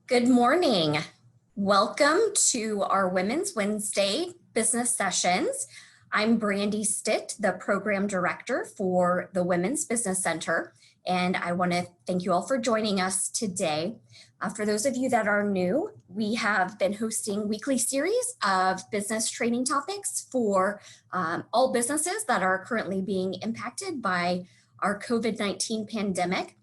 Good morning. Welcome to our Women's Wednesday business sessions. I'm Brandy Stitt, the program director for the Women's Business Center, and I want to thank you all for joining us today. For those of you that are new, we have been hosting weekly series of business training topics for all businesses that are currently being impacted by our COVID-19 pandemic.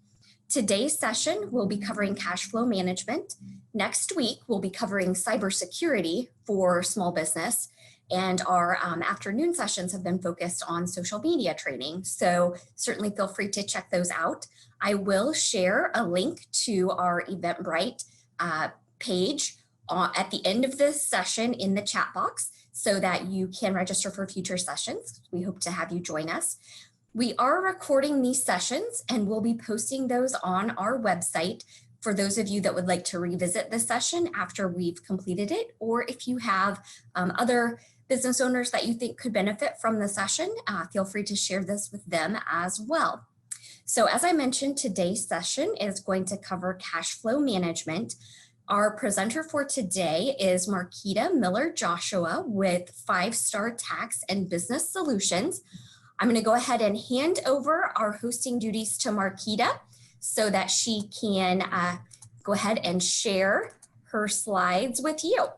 Today's session will be covering cash flow management. Next week, we'll be covering cybersecurity for small business. And our afternoon sessions have been focused on social media training. So certainly feel free to check those out. I will share a link to our Eventbrite page at the end of this session in the chat box so that you can register for future sessions. We hope to have you join us. We are recording these sessions and we'll be posting those on our website for those of you that would like to revisit this session after we've completed it, or if you have other business owners that you think could benefit from the session, feel free to share this with them as well. So as I mentioned, today's session is going to cover cash flow management. Our presenter for today is Marquita Miller-Joshua with 5-Star Tax and Business Solutions. I'm going to go ahead and hand over our hosting duties to Marquita so that she can go ahead and share her slides with you.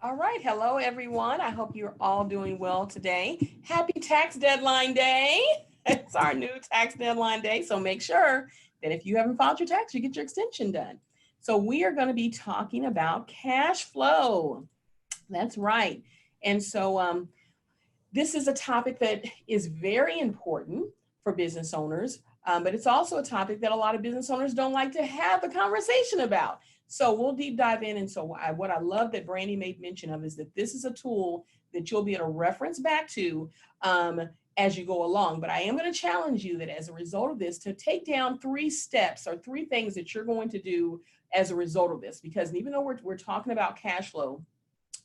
All right. Hello, everyone. I hope you're all doing well today. Happy tax deadline day. It's our new tax deadline day. So make sure that if you haven't filed your tax, you get your extension done. So we are going to be talking about cash flow. That's right. And so this is a topic that is very important for business owners, but it's also a topic that a lot of business owners don't like to have a conversation about. So we'll deep dive in. And so what I love that Brandy made mention of is that this is a tool that you'll be able to reference back to as you go along. But I am going to challenge you that as a result of this, to take down 3 steps or 3 things that you're going to do as a result of this. Because even though we're talking about cash flow,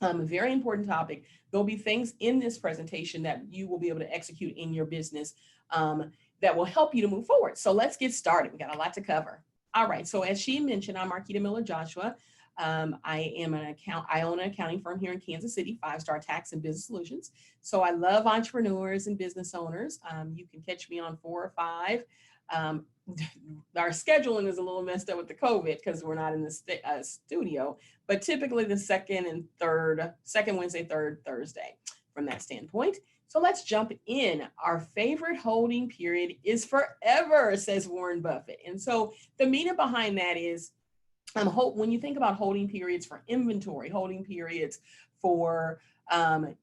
a very important topic, there'll be things in this presentation that you will be able to execute in your business that will help you to move forward. So let's get started. We got a lot to cover. All right. So as she mentioned, I'm Marquita Miller-Joshua. I own an accounting firm here in Kansas City, 5-Star Tax and Business Solutions. So I love entrepreneurs and business owners. You can catch me on 4 or 5. Our scheduling is a little messed up with the COVID because we're not in the studio, but typically the second Wednesday, third Thursday from that standpoint. So let's jump in. Our favorite holding period is forever, says Warren Buffett. And so the meaning behind that is when you think about holding periods for inventory, holding periods for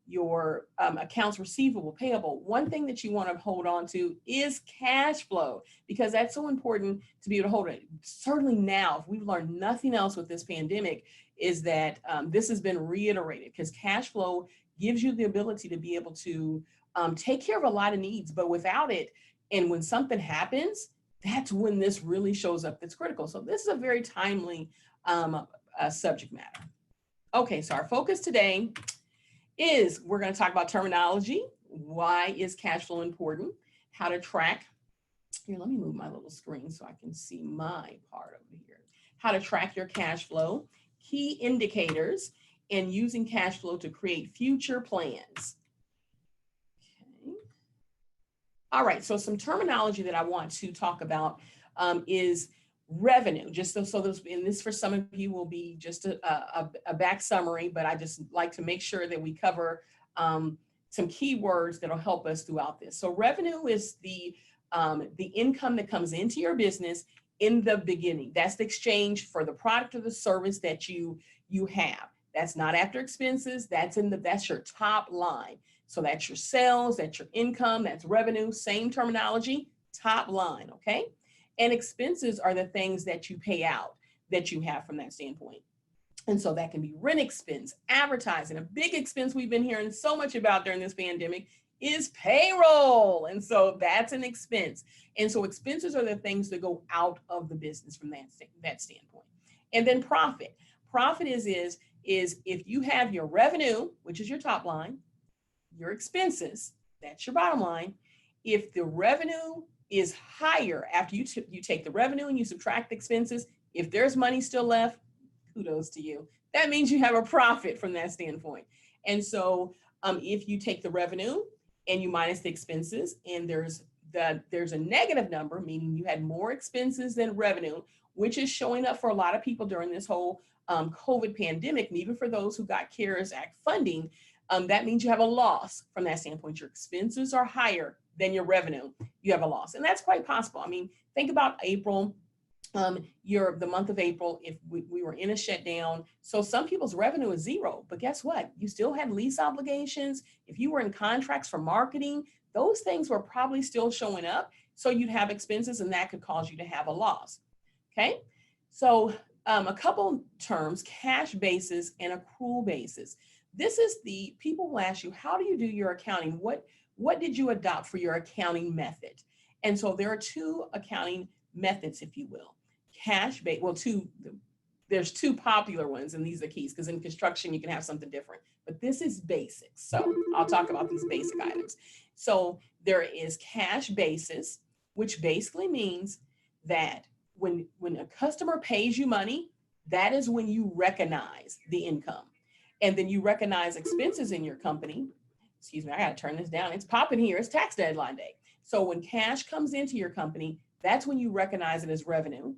your accounts receivable, payable, one thing that you want to hold on to is cash flow, because that's so important to be able to hold it. Certainly now, if we've learned nothing else with this pandemic, is that this has been reiterated, because cash flow gives you the ability to be able to take care of a lot of needs, but without it, and when something happens, that's when this really shows up that's critical. So this is a very timely subject matter. Okay, so our focus today is we're going to talk about terminology. Why is cash flow important? How to track. Here, let me move my little screen so I can see my part over here. How to track your cash flow, key indicators, and using cash flow to create future plans. Okay. All right, so some terminology that I want to talk about is revenue. Just so this, and this for some of you will be just a back summary, but I just like to make sure that we cover some key words that'll help us throughout this. So revenue is the income that comes into your business in the beginning. That's the exchange for the product or the service that you have. That's not after expenses. That's your top line. So that's your sales, that's your income, that's revenue, same terminology, top line, okay? And expenses are the things that you pay out that you have from that standpoint. And so that can be rent expense, advertising. A big expense we've been hearing so much about during this pandemic is payroll. And so that's an expense. And so expenses are the things that go out of the business from that standpoint. And then profit. Profit is if you have your revenue, which is your top line, your expenses, that's your bottom line. If the revenue is higher after you take the revenue and you subtract the expenses, if there's money still left, kudos to you. That means you have a profit from that standpoint. And so if you take the revenue and you minus the expenses, and there's a negative number, meaning you had more expenses than revenue, which is showing up for a lot of people during this whole COVID pandemic, and even for those who got CARES Act funding, that means you have a loss from that standpoint. Your expenses are higher than your revenue, you have a loss. And that's quite possible. I mean, think about April, the month of April, if we were in a shutdown. So some people's revenue is zero, but guess what? You still had lease obligations. If you were in contracts for marketing, those things were probably still showing up. So you'd have expenses, and that could cause you to have a loss. Okay. So a couple terms: cash basis and accrual basis. This is people will ask you, how do you do your accounting? What did you adopt for your accounting method? And so there are two accounting methods, if you will. There's two popular ones, and these are keys, because in construction you can have something different, but this is basic. So I'll talk about these basic items. So there is cash basis, which basically means that when a customer pays you money, that is when you recognize the income. And then you recognize expenses in your company. Excuse me, I gotta turn this down. It's popping here, it's tax deadline day. So when cash comes into your company, that's when you recognize it as revenue.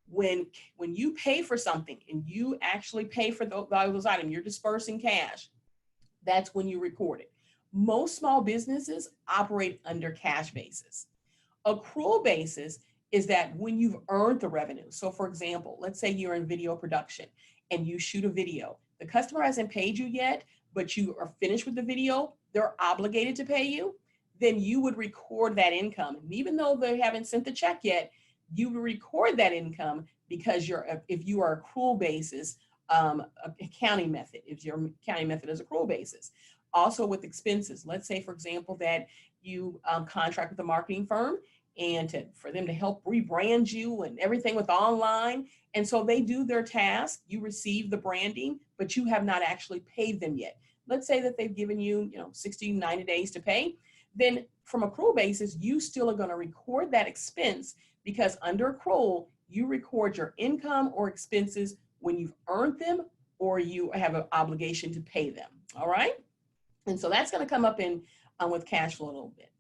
When you pay for something and you actually pay for those items, you're dispersing cash, that's when you record it. Most small businesses operate under cash basis. Accrual basis is that when you've earned the revenue. So for example, let's say you're in video production and you shoot a video. The customer hasn't paid you yet, but you are finished with the video, they're obligated to pay you, then you would record that income. And even though they haven't sent the check yet, you would record that income, because if you are accrual basis, accounting method, if your accounting method is accrual basis. Also with expenses, let's say, for example, that you contract with a marketing firm and for them to help rebrand you and everything with online. And so they do their task, you receive the branding, but you have not actually paid them yet. Let's say that they've given you, 60, 90 days to pay. Then from accrual basis, you still are going to record that expense, because under accrual, you record your income or expenses when you've earned them or you have an obligation to pay them. All right. And so that's going to come up in with cash flow a little bit.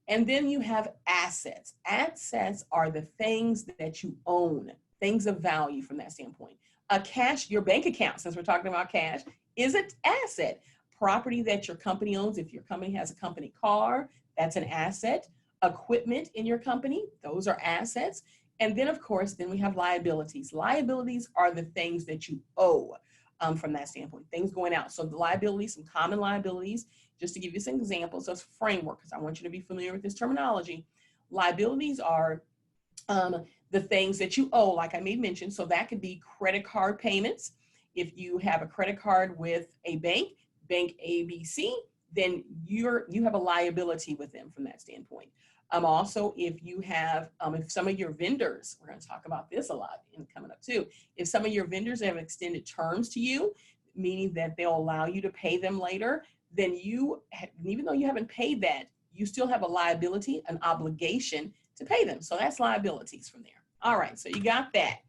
And then you have assets. Assets are the things that you own, things of value from that standpoint. Your bank account, since we're talking about cash, is an asset. Property that your company owns, if your company has a company car, that's an asset. Equipment in your company, those are assets. And then of course, then we have liabilities. Liabilities are the things that you owe from that standpoint, things going out. So the liabilities, some common liabilities, just to give you some examples of framework, because I want you to be familiar with this terminology. Liabilities are the things that you owe, like I made mention. So that could be credit card payments. If you have a credit card with a bank ABC, then you have a liability with them from that standpoint. Also, if you have, if some of your vendors, we're going to talk about this a lot coming up too, if some of your vendors have extended terms to you, meaning that they'll allow you to pay them later, then even though you haven't paid that, you still have a liability, an obligation to pay them. So that's liabilities from there. All right, so you got that.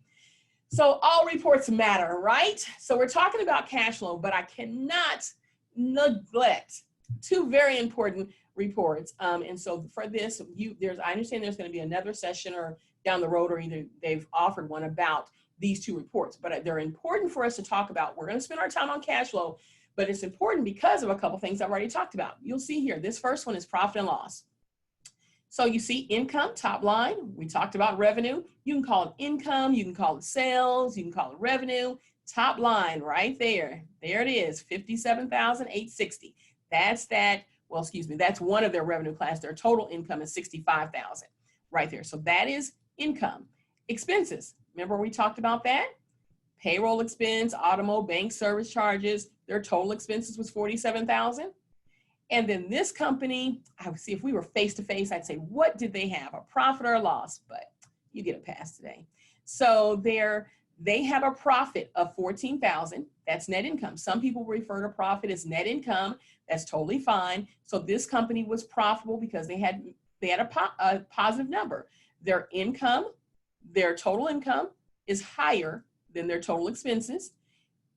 So all reports matter, right? So we're talking about cash flow, but I cannot neglect two very important reports. And so for this, I understand there's going to be another session or down the road, or either they've offered one about these two reports, but they're important for us to talk about. We're going to spend our time on cash flow, but it's important because of a couple things I've already talked about. You'll see here, this first one is profit and loss. So you see income, top line. We talked about revenue. You can call it income, you can call it sales, you can call it revenue. Top line right there. There it is, $57,860. That's that. Well, excuse me, that's one of their revenue class. Their total income is $65,000 right there. So that is income. Expenses, remember we talked about that? Payroll expense, automobile, bank service charges, their total expenses was $47,000. And then this company, I would see if we were face to face, I'd say, what did they have, a profit or a loss? But you get a pass today. So they have a profit of $14,000. That's net income. Some people refer to profit as net income. That's totally fine. So this company was profitable because they had a positive number. Their income, their total income is higher then their total expenses.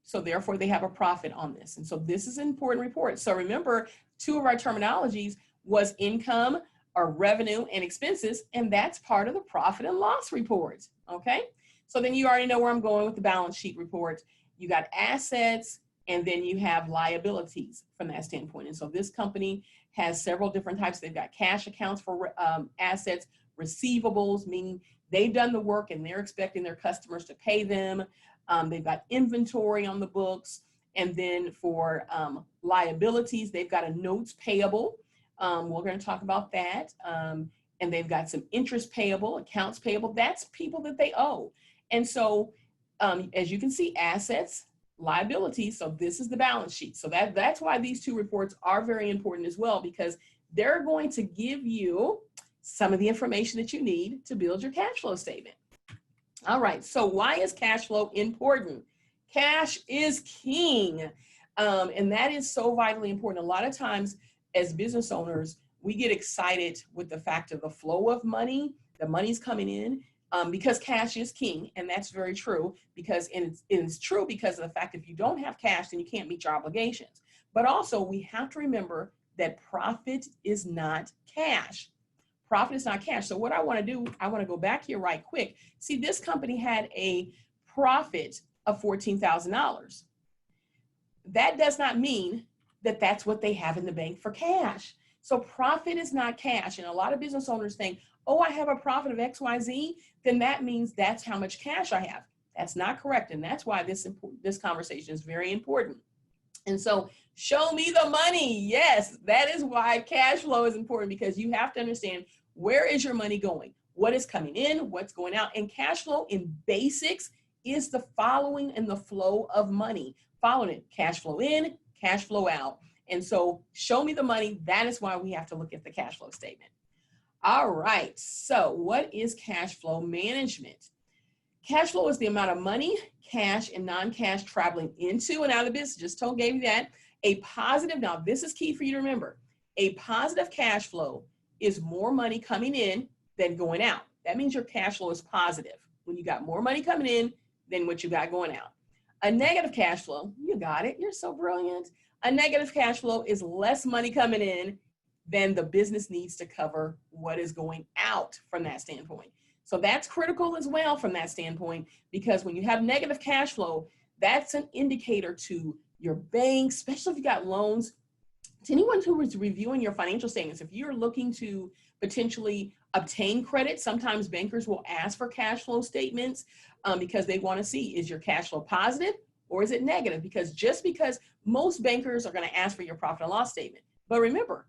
So therefore they have a profit on this. And so this is an important report. So remember, two of our terminologies was income or revenue and expenses, and that's part of the profit and loss reports, okay? So then you already know where I'm going with the balance sheet report. You got assets, and then you have liabilities from that standpoint. And so this company has several different types. They've got cash accounts for assets, receivables, meaning they've done the work and they're expecting their customers to pay them. They've got inventory on the books. And then for liabilities, they've got a notes payable. We're going to talk about that. And they've got some interest payable, accounts payable. That's people that they owe. And so as you can see, assets, liabilities. So this is the balance sheet. So that's why these two reports are very important as well, because they're going to give you some of the information that you need to build your cash flow statement. All right, so why is cash flow important? Cash is king, and that is so vitally important. A lot of times as business owners, we get excited with the fact of the flow of money, the money's coming in, because cash is king, and that's very true, because it's true because of the fact if you don't have cash, then you can't meet your obligations. But also we have to remember that profit is not cash. Profit is not cash. So what I want to do, I want to go back here right quick. See, this company had a profit of $14,000. That does not mean that that's what they have in the bank for cash. So profit is not cash. And a lot of business owners think, oh, I have a profit of XYZ, then that means that's how much cash I have. That's not correct. And that's why this conversation is very important. And so show me the money. Yes, that is why cash flow is important, because you have to understand, where is your money going? What is coming in? What's going out? And cash flow in basics is the following and the flow of money. Following it, cash flow in, cash flow out. And so show me the money. That is why we have to look at the cash flow statement. All right, so what is cash flow management? Cash flow is the amount of money, cash, and non-cash traveling into and out of the business. Just gave you that. A positive, now this is key for you to remember, a positive cash flow is more money coming in than going out. That means your cash flow is positive when you got more money coming in than what you got going out. A negative cash flow, you got it, you're so brilliant. A negative cash flow is less money coming in than the business needs to cover what is going out from that standpoint. So that's critical as well from that standpoint, because when you have negative cash flow, that's an indicator to your bank, especially if you got loans. To anyone who is reviewing your financial statements, if you're looking to potentially obtain credit, sometimes bankers will ask for cash flow statements because they want to see, is your cash flow positive or is it negative? Because most bankers are going to ask for your profit and loss statement. But remember,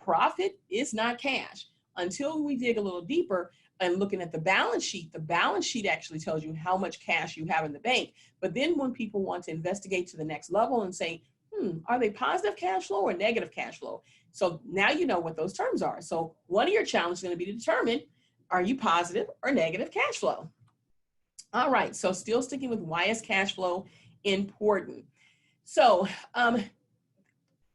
profit is not cash. Until we dig a little deeper and looking at the balance sheet actually tells you how much cash you have in the bank. But then when people want to investigate to the next level and say, are they positive cash flow or negative cash flow? So now you know what those terms are. So one of your challenges is going to be to determine, are you positive or negative cash flow? All right, so still sticking with why is cash flow important? So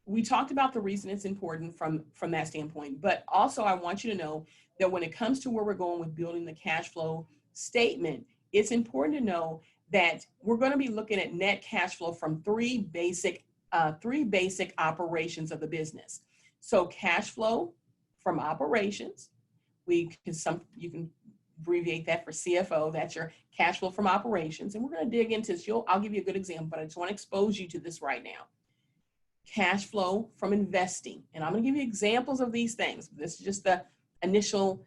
we talked about the reason it's important from that standpoint, but also I want you to know that when it comes to where we're going with building the cash flow statement, it's important to know that we're going to be looking at net cash flow from three basic operations of the business. So cash flow from operations, you can abbreviate that for CFO. That's your cash flow from operations. And we're going to dig into this. I'll give you a good example, but I just want to expose you to this right now. Cash flow from investing. And I'm going to give you examples of these things. This is just the initial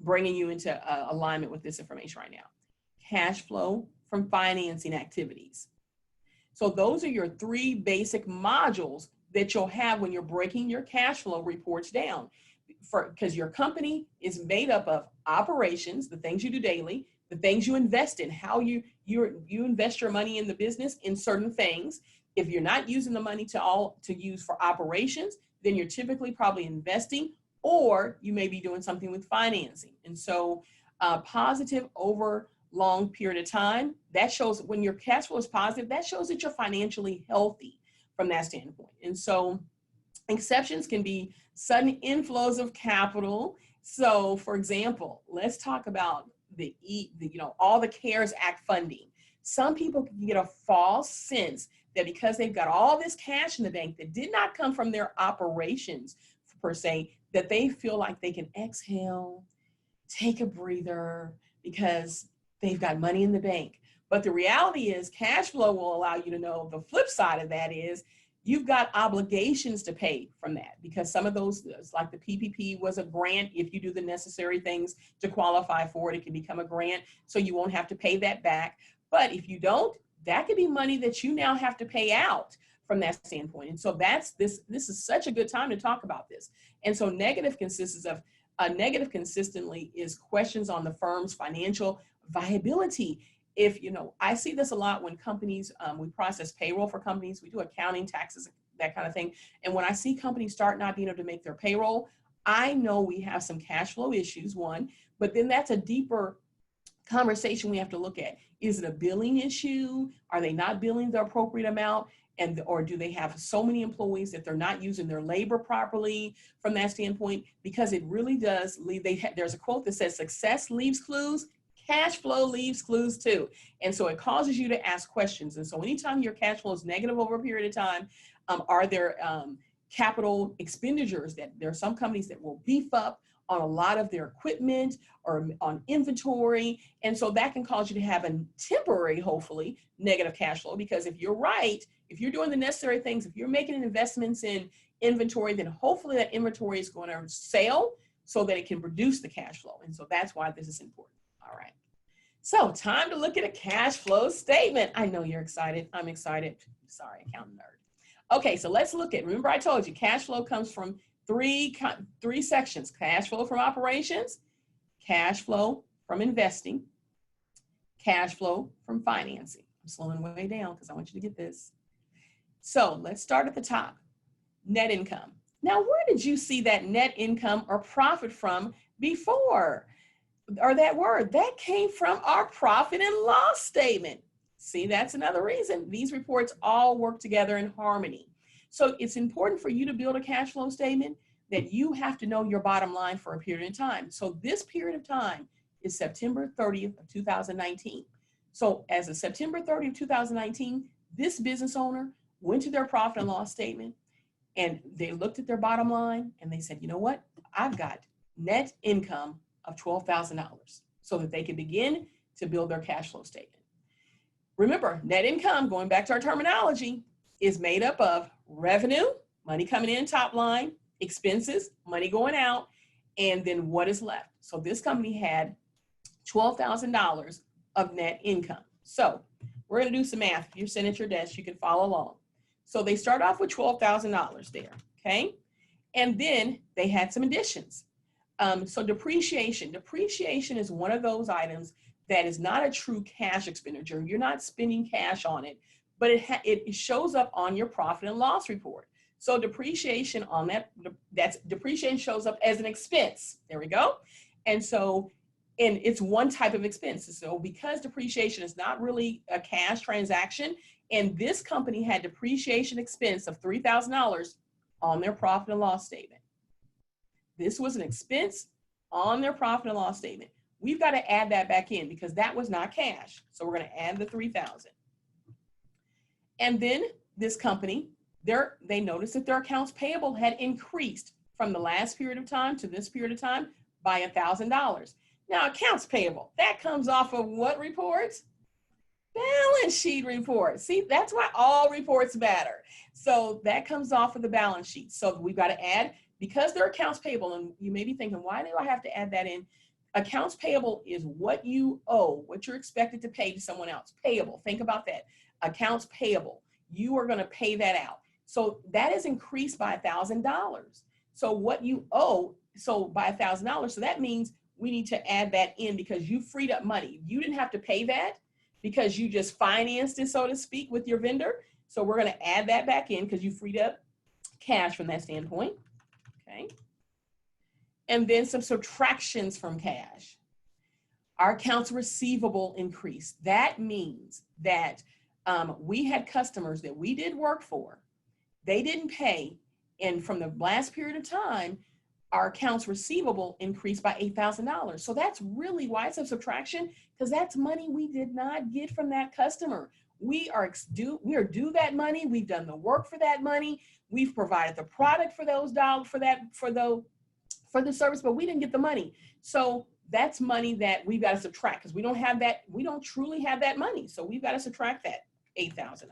bringing you into alignment with this information right now. Cash flow from financing activities. So those are your three basic modules that you'll have when you're breaking your cash flow reports down. Because your company is made up of operations, the things you do daily, the things you invest in, how you invest your money in the business in certain things. If you're not using the money to use for operations, then you're typically probably investing, or you may be doing something with financing. And so positive over long period of time, that shows when your cash flow is positive, that shows that you're financially healthy from that standpoint. And so exceptions can be sudden inflows of capital. So for example, let's talk about all the CARES Act funding. Some people can get a false sense that because they've got all this cash in the bank that did not come from their operations per se, that they feel like they can exhale, take a breather because they've got money in the bank. But the reality is cash flow will allow you to know the flip side of that is you've got obligations to pay from that, because some of those, like the PPP was a grant. If you do the necessary things to qualify for it, it can become a grant. So you won't have to pay that back. But if you don't, that could be money that you now have to pay out from that standpoint. And so this is such a good time to talk about this. And so negative consistently is questions on the firm's financial viability. If, I see this a lot when companies, we process payroll for companies, we do accounting, taxes, that kind of thing. And when I see companies start not being able to make their payroll, I know we have some cash flow issues, one, but then that's a deeper conversation we have to look at. Is it a billing issue? Are they not billing the appropriate amount? Or do they have so many employees that they're not using their labor properly from that standpoint? Because it really does leave, there's a quote that says success leaves clues, cash flow leaves clues too. And so it causes you to ask questions. And so anytime your cash flow is negative over a period of time, are there capital expenditures that there are some companies that will beef up on a lot of their equipment or on inventory. And so that can cause you to have a temporary, hopefully, negative cash flow, because if you're right, if you're doing the necessary things, if you're making investments in inventory, then hopefully that inventory is going to sell so that it can produce the cash flow. And so that's why this is important. All right. So time to look at a cash flow statement. I know you're excited. I'm excited. Sorry, accountant nerd. Okay, so let's look at, remember I told you cash flow comes from three sections: cash flow from operations, cash flow from investing, cash flow from financing. I'm slowing way down because I want you to get this. So let's start at the top. Net income. Now, where did you see that net income or profit from before? Or that word, that came from our profit and loss statement. See, that's another reason these reports all work together in harmony. So it's important for you to build a cash flow statement that you have to know your bottom line for a period of time. So this period of time is September 30th of 2019. So as of September 30th of 2019, this business owner went to their profit and loss statement and they looked at their bottom line and they said, you know what? I've got net income of $12,000, so that they can begin to build their cash flow statement. Remember, net income, going back to our terminology, is made up of revenue, money coming in top line, expenses, money going out, and then what is left. So this company had $12,000 of net income. So we're going to do some math. If you're sitting at your desk, you can follow along. So they start off with $12,000 there, okay? And then they had some additions. So depreciation is one of those items that is not a true cash expenditure. You're not spending cash on it, but it shows up on your profit and loss report. So depreciation on depreciation shows up as an expense. There we go. And it's one type of expense. So because depreciation is not really a cash transaction, and this company had depreciation expense of $3,000 on their profit and loss statement. This was an expense on their profit and loss statement. We've got to add that back in because that was not cash. So we're going to add the $3,000. And then this company, they noticed that their accounts payable had increased from the last period of time to this period of time by $1,000. Now, accounts payable, that comes off of what reports? Balance sheet reports. See, that's why all reports matter. So that comes off of the balance sheet. So we've got to add, because they're accounts payable, and you may be thinking, why do I have to add that in? Accounts payable is what you owe, what you're expected to pay to someone else. Payable, think about that. Accounts payable, you are going to pay that out. So that is increased by $1,000. So what you owe, so by $1,000, so that means we need to add that in because you freed up money. You didn't have to pay that because you just financed it, so to speak, with your vendor. So we're going to add that back in because you freed up cash from that standpoint. Okay. And then some subtractions from cash. Our accounts receivable increased. That means that we had customers that we did work for. They didn't pay. And from the last period of time, our accounts receivable increased by $8,000. So that's really why it's a subtraction, because that's money we did not get from that customer. We are due that money. We've done the work for that money. We've provided the product for those dollars, for the service, but we didn't get the money. So that's money that we've got to subtract, because we don't have that. We don't truly have that money. So we've got to subtract that $8,000.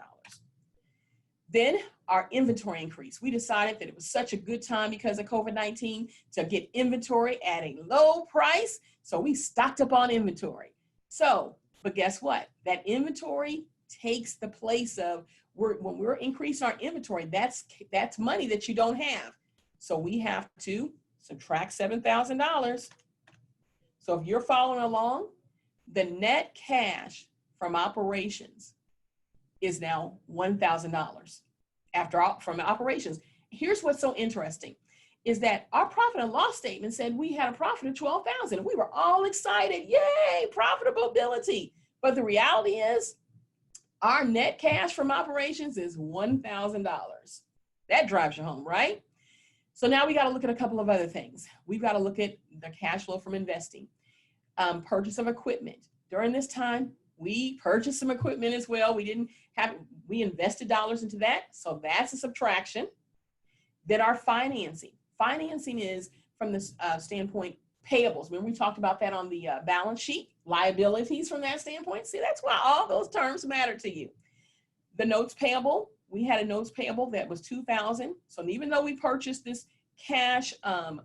Then our inventory increase. We decided that it was such a good time because of COVID-19 to get inventory at a low price. So we stocked up on inventory. So, but guess what? That inventory takes the place of, when we're increasing our inventory, that's money that you don't have. So we have to subtract $7,000. So if you're following along, the net cash from operations is now $1,000 from operations. Here's what's so interesting is that our profit and loss statement said we had a profit of $12,000. We were all excited, yay, profitability. But the reality is our net cash from operations is $1,000. That drives you home, right? So now we got to look at a couple of other things. We've got to look at the cash flow from investing, purchase of equipment. During this time, we purchased some equipment as well. We invested dollars into that. So that's a subtraction. Then our financing. Financing is from the standpoint payables. Remember we talked about that on the balance sheet, liabilities from that standpoint. See, that's why all those terms matter to you. The notes payable, we had a notes payable that was $2,000. So even though we purchased this cash,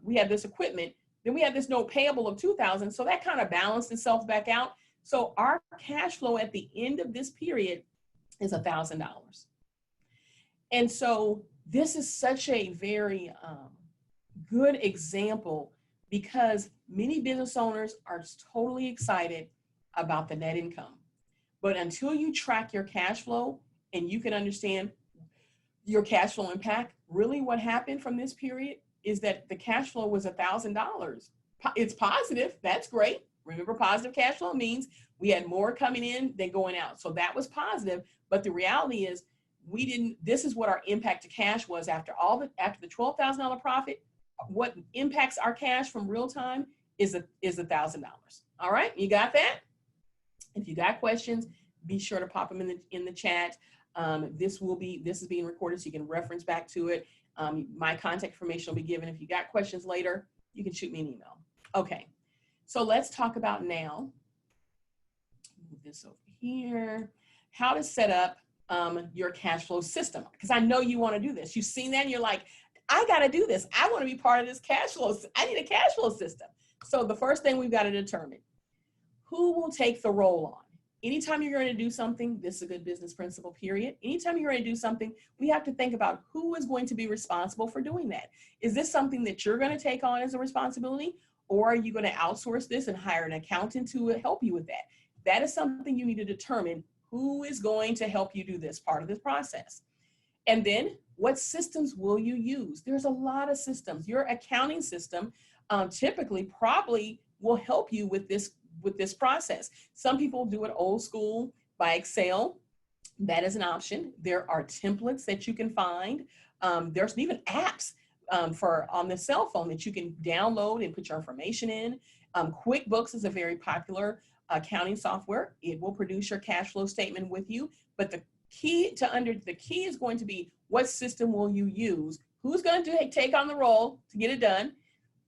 we had this equipment, then we had this note payable of $2,000. So that kind of balanced itself back out. So our cash flow at the end of this period is $1,000. And so this is such a very good example, because many business owners are totally excited about the net income. But until you track your cash flow and you can understand your cash flow impact, really what happened from this period is that the cash flow was $1,000. It's positive, that's great. Remember, positive cash flow means we had more coming in than going out. So that was positive, but the reality is this is what our impact to cash was after the $12,000 profit. What impacts our cash from real time is $1,000. All right, you got that? If you got questions, be sure to pop them in the chat. This is being recorded, so you can reference back to it. My contact information will be given. If you got questions later, you can shoot me an email. Okay, so let's talk about now. Move this over here. How to set up your cash flow system, because I know you want to do this. You've seen that and you're like, I got to do this. I want to be part of this cash flow. I need a cash flow system. So the first thing we've got to determine, who will take the role on? Anytime you're going to do something, this is a good business principle, period. Anytime you're going to do something, we have to think about who is going to be responsible for doing that. Is this something that you're going to take on as a responsibility? Or are you going to outsource this and hire an accountant to help you with that? That is something you need to determine, who is going to help you do this part of this process. And then what systems will you use? There's a lot of systems. Your accounting system typically probably will help you with this process. Some people do it old school by Excel. That is an option. There are templates that you can find. There's even apps on the cell phone that you can download and put your information in. QuickBooks is a very popular accounting software. It will produce your cash flow statement with you. But the key is going to be, what system will you use? Who's going to take on the role to get it done?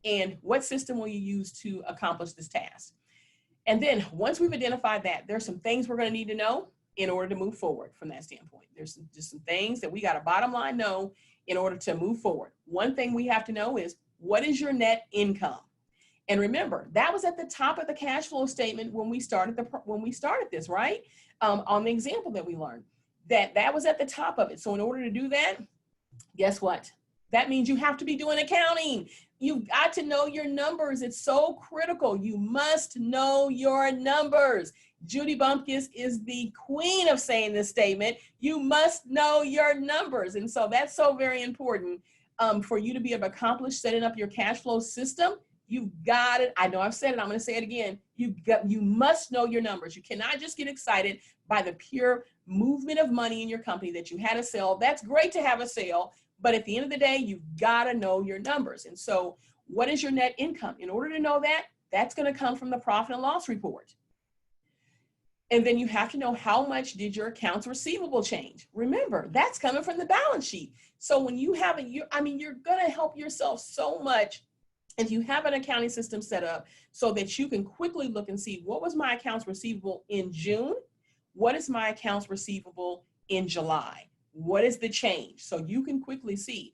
And what system will you use to accomplish this task? And then once we've identified that, there's some things we're going to need to know in order to move forward from that standpoint. There's just some things that we got to bottom line know in order to move forward. One thing we have to know is, what is your net income? And remember, that was at the top of the cash flow statement when we started this, right? On the example that we learned, that was at the top of it. So in order to do that, guess what? That means you have to be doing accounting. You've got to know your numbers. It's so critical. You must know your numbers. Judy Bumpkins is the queen of saying this statement. You must know your numbers. And so that's so very important for you to be able to accomplish setting up your cash flow system. You've got it. I know I've said it. I'm going to say it again. You must know your numbers. You cannot just get excited by the pure movement of money in your company that you had a sale. That's great to have a sale, but at the end of the day, you've got to know your numbers. And so What is your net income? In order to know that, that's going to come from the profit and loss report. And then you have to know how much did your accounts receivable change. Remember, that's coming from the balance sheet. So when you have you're going to help yourself so much if you have an accounting system set up so that you can quickly look and see, what was my accounts receivable in June? What is my accounts receivable in July? What is the change? So you can quickly see.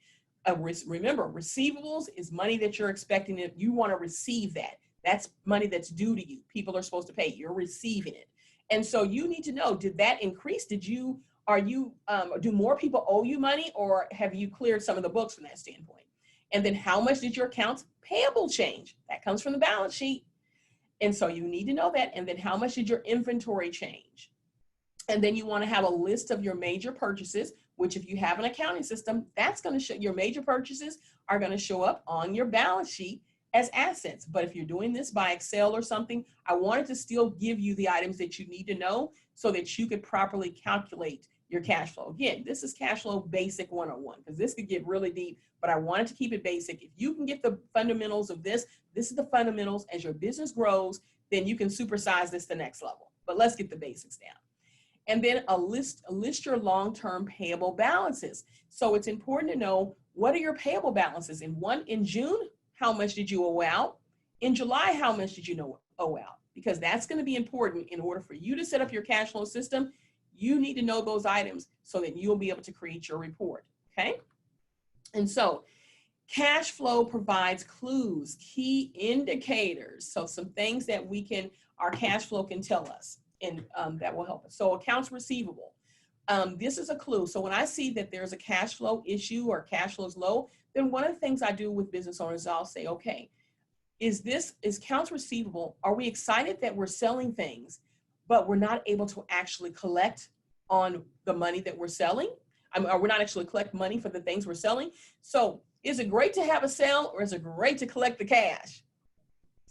Remember, receivables is money that you're expecting. If you want to receive that, that's money that's due to you. People are supposed to pay. You're receiving it. And so you need to know, did that increase? Do more people owe you money, or have you cleared some of the books from that standpoint? And then how much did your accounts payable change? That comes from the balance sheet. And so you need to know that. And then how much did your inventory change? And then you want to have a list of your major purchases, which if you have an accounting system, that's going to show your major purchases are going to show up on your balance sheet as assets. But if you're doing this by Excel or something, I wanted to still give you the items that you need to know so that you could properly calculate your cash flow. Again, this is cash flow basic 101, because this could get really deep, but I wanted to keep it basic. If you can get the fundamentals of this is the fundamentals. As your business grows, then you can supersize this to the next level. But let's get the basics down. And then list your long-term payable balances. So it's important to know, what are your payable balances? In June, how much did you owe out? In July, how much did you owe out? Because that's going to be important in order for you to set up your cash flow system. You need to know those items so that you'll be able to create your report, okay? And so cash flow provides clues, key indicators. So some things that our cash flow can tell us, and that will help us. So accounts receivable. This is a clue. So when I see that there's a cash flow issue or cash flow is low, then one of the things I do with business owners, I'll say, okay, is accounts receivable, are we excited that we're selling things, but we're not able to actually collect on the money that we're selling? Or we're not actually collect money for the things we're selling? So is it great to have a sale, or is it great to collect the cash?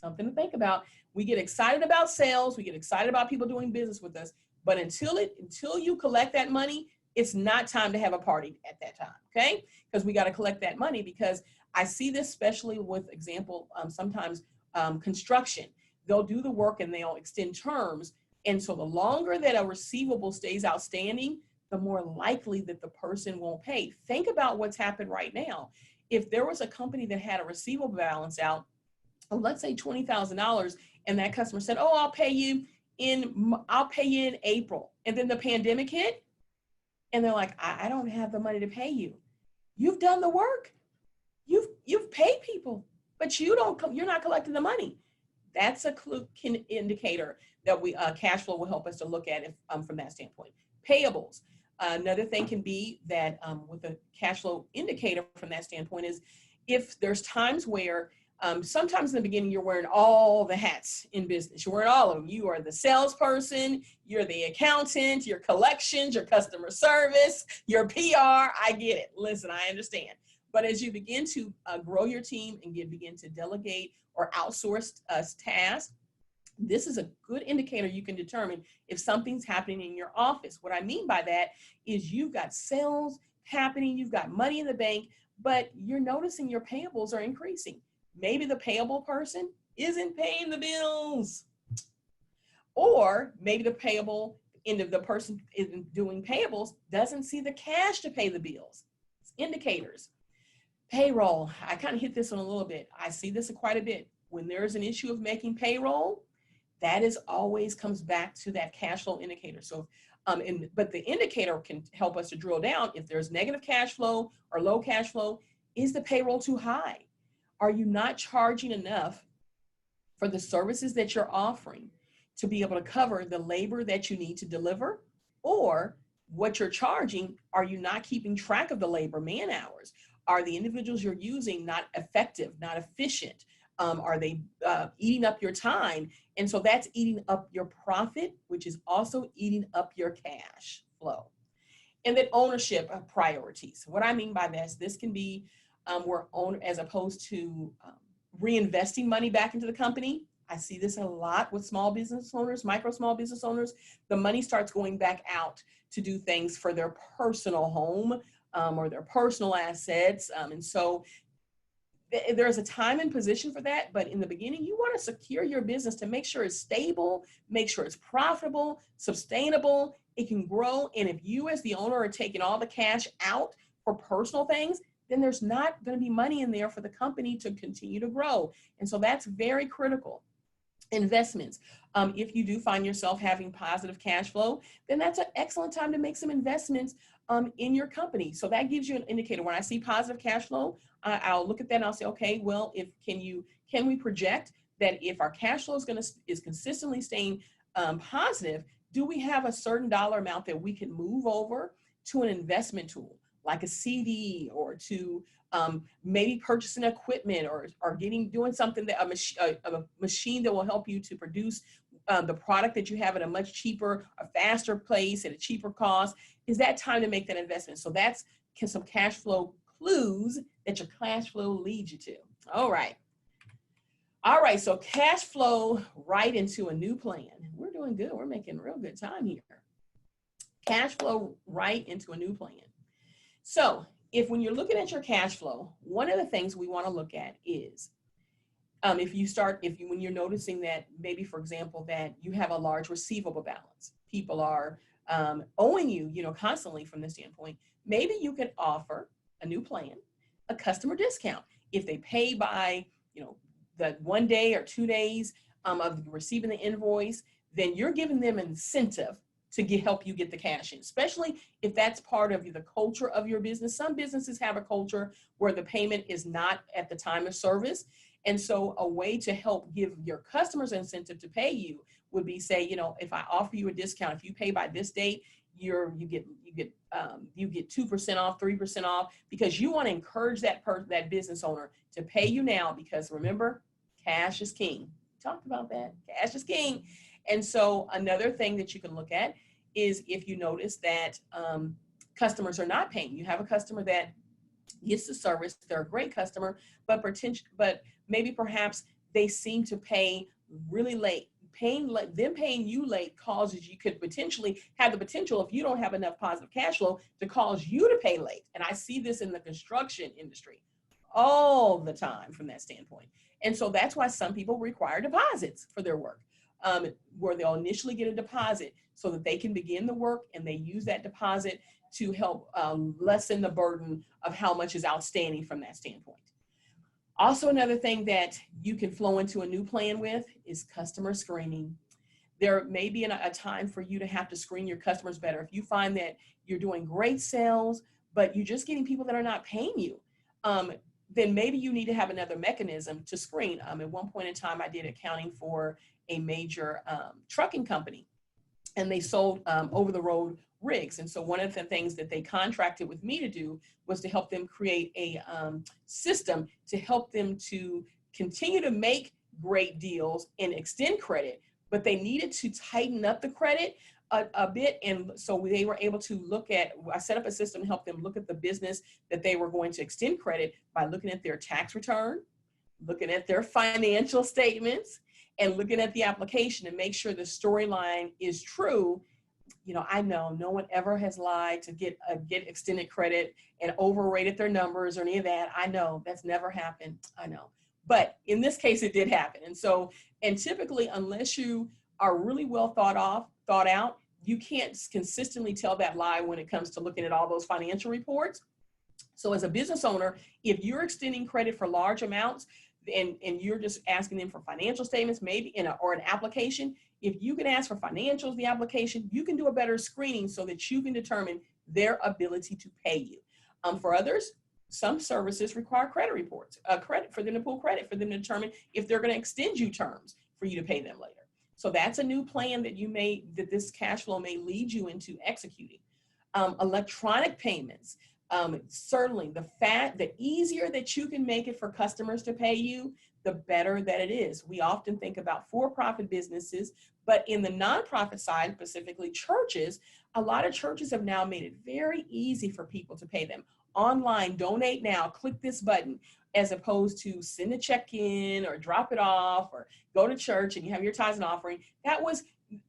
Something to think about. We get excited about sales. We get excited about people doing business with us. But until you collect that money, it's not time to have a party at that time, okay? Because we got to collect that money, because I see this especially with sometimes construction. They'll do the work and they'll extend terms. And so the longer that a receivable stays outstanding, the more likely that the person won't pay. Think about what's happened right now. If there was a company that had a receivable balance out, let's say $20,000, and that customer said, oh, I'll pay you in April. And then the pandemic hit, and they're like, I don't have the money to pay you. You've done the work. You've paid people, but you're not collecting the money. That's a clue indicator that cash flow will help us to look at it from that standpoint. Payables. Another thing can be that with a cash flow indicator from that standpoint is if there's times where sometimes in the beginning you're wearing all the hats in business. You're wearing all of them. You are the salesperson, you're the accountant, your collections, your customer service, your PR. I get it. Listen, I understand. But as you begin to grow your team and begin to delegate or outsource tasks, this is a good indicator you can determine if something's happening in your office. What I mean by that is you've got sales happening, you've got money in the bank, but you're noticing your payables are increasing. Maybe the payable person isn't paying the bills. Or maybe the person isn't doing payables doesn't see the cash to pay the bills. It's indicators. Payroll, I kind of hit this one a little bit. I see this quite a bit. When there's an issue of making payroll, that is always comes back to that cash flow indicator. So, but the indicator can help us to drill down if there's negative cash flow or low cash flow. Is the payroll too high? Are you not charging enough for the services that you're offering to be able to cover the labor that you need to deliver? Or what you're charging, are you not keeping track of the labor man hours? Are the individuals you're using not effective, not efficient? Are they eating up your time? And so that's eating up your profit, which is also eating up your cash flow. And then ownership of priorities. What I mean by this can be as opposed to reinvesting money back into the company. I see this a lot with small business owners, small business owners. The money starts going back out to do things for their personal home or their personal assets. And so there's a time and position for that, but in the beginning, you want to secure your business to make sure it's stable, make sure it's profitable, sustainable, it can grow. And if you as the owner are taking all the cash out for personal things, then there's not going to be money in there for the company to continue to grow. And so that's very critical. Investments. If you do find yourself having positive cash flow, then that's an excellent time to make some investments in your company. So that gives you an indicator. When I see positive cash flow, I'll look at that and I'll say, okay, well, can we project that if our cash flow is consistently staying positive, do we have a certain dollar amount that we can move over to an investment tool like a CD, or to maybe purchasing equipment, or doing something that a machine that will help you to produce the product that you have at a much cheaper, a faster place at a cheaper cost. Is that time to make that investment? So that's some cash flow clues that your cash flow leads you to. All right. So cash flow right into a new plan. We're doing good. We're making real good time here. Cash flow right into a new plan. So when you're looking at your cash flow, one of the things we want to look at is when you're noticing that maybe, for example, that you have a large receivable balance, people are owing you, constantly from this standpoint, maybe you can offer a new plan, a customer discount. If they pay by, the 1 day or 2 days of receiving the invoice, then you're giving them an incentive to help you get the cash in, especially if that's part of the culture of your business. Some businesses have a culture where the payment is not at the time of service. And so a way to help give your customers an incentive to pay you would be, say, if I offer you a discount, if you pay by this date, you get 2% off, 3% off, because you want to encourage that business owner to pay you now, because remember, cash is king. We talked about that. Cash is king. And so another thing that you can look at is if you notice that customers are not paying. You have a customer that gets the service, they're a great customer, but maybe perhaps they seem to pay really late. Them paying you late causes, you could potentially have the potential, if you don't have enough positive cash flow, to cause you to pay late. And I see this in the construction industry all the time from that standpoint. And so that's why some people require deposits for their work, where they'll initially get a deposit so that they can begin the work, and they use that deposit to help lessen the burden of how much is outstanding from that standpoint. Also, another thing that you can flow into a new plan with is customer screening. There may be a time for you to have to screen your customers better. If you find that you're doing great sales, but you're just getting people that are not paying you, then maybe you need to have another mechanism to screen. At one point in time, I did accounting for a major trucking company, and they sold over-the-road rigs. And so one of the things that they contracted with me to do was to help them create a system to help them to continue to make great deals and extend credit, but they needed to tighten up the credit a bit. And so they were able to I set up a system to help them look at the business that they were going to extend credit by looking at their tax return, looking at their financial statements, and looking at the application, and make sure the storyline is true. I know no one ever has lied to get extended credit and overrated their numbers or any of that. I know that's never happened. I know. But in this case, it did happen. And typically, unless you are really well thought out, you can't consistently tell that lie when it comes to looking at all those financial reports. So as a business owner, if you're extending credit for large amounts, and you're just asking them for financial statements, maybe or an application, if you can ask for financials, the application, you can do a better screening so that you can determine their ability to pay you. For others, some services require credit reports, credit for them to pull credit, for them to determine if they're going to extend you terms for you to pay them later. So that's a new plan that this cash flow may lead you into executing. Electronic payments. Certainly the easier that you can make it for customers to pay you, the better that it is. We often think about for-profit businesses, but in the nonprofit side, specifically churches, a lot of churches have now made it very easy for people to pay them. Online, donate now, click this button, as opposed to send a check in or drop it off or go to church and you have your tithes and offering.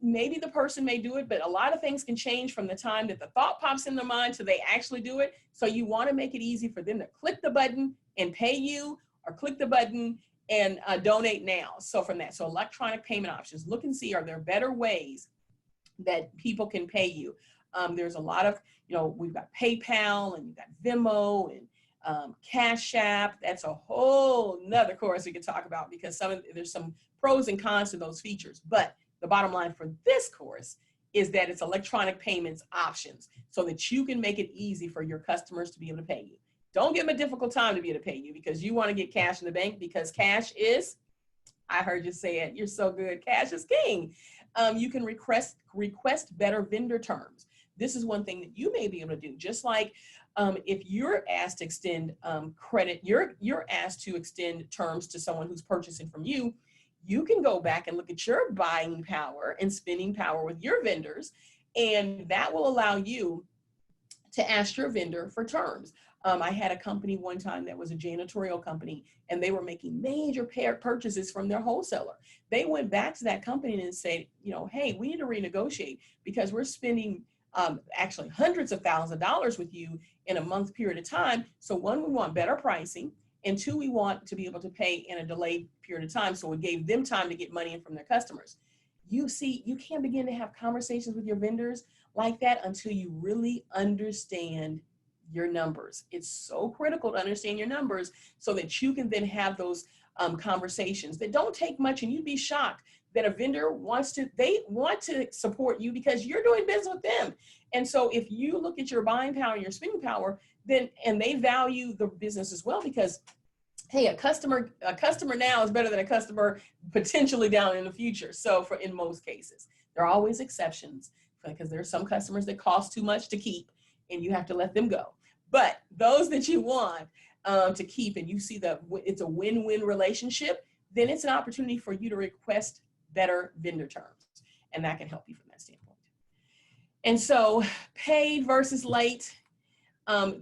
Maybe the person may do it, but a lot of things can change from the time that the thought pops in their mind to they actually do it. So you want to make it easy for them to click the button and pay you, or click the button and donate now. So from that, so electronic payment options, look and see, are there better ways that people can pay you? There's a lot of, we've got PayPal and you've got Venmo and Cash App. That's a whole nother course we could talk about, because there's some pros and cons to those features. But the bottom line for this course is that it's electronic payments options so that you can make it easy for your customers to be able to pay you. Don't give them a difficult time to be able to pay you, because you want to get cash in the bank, because cash is, I heard you say it, you're so good, cash is king. You can request better vendor terms. This is one thing that you may be able to do. Just like if you're asked to extend credit, you're asked to extend terms to someone who's purchasing from you, you can go back and look at your buying power and spending power with your vendors, and that will allow you to ask your vendor for terms. I had a company one time that was a janitorial company, and they were making major purchases from their wholesaler. They went back to that company and said, hey, we need to renegotiate because we're spending actually hundreds of thousands of dollars with you in a month period of time. So one, we want better pricing, and two, we want to be able to pay in a delayed period of time. So it gave them time to get money in from their customers. You see, you can't begin to have conversations with your vendors like that until you really understand your numbers. It's so critical to understand your numbers so that you can then have those conversations that don't take much. And you'd be shocked that a vendor want to support you because you're doing business with them. And so if you look at your buying power and your spending power, and they value the business as well, because hey, a customer now is better than a customer potentially down in the future. So in most cases, there are always exceptions, because there are some customers that cost too much to keep and you have to let them go. But those that you want to keep, and you see that it's a win-win relationship, then it's an opportunity for you to request better vendor terms. And that can help you from that standpoint. And so paid versus late.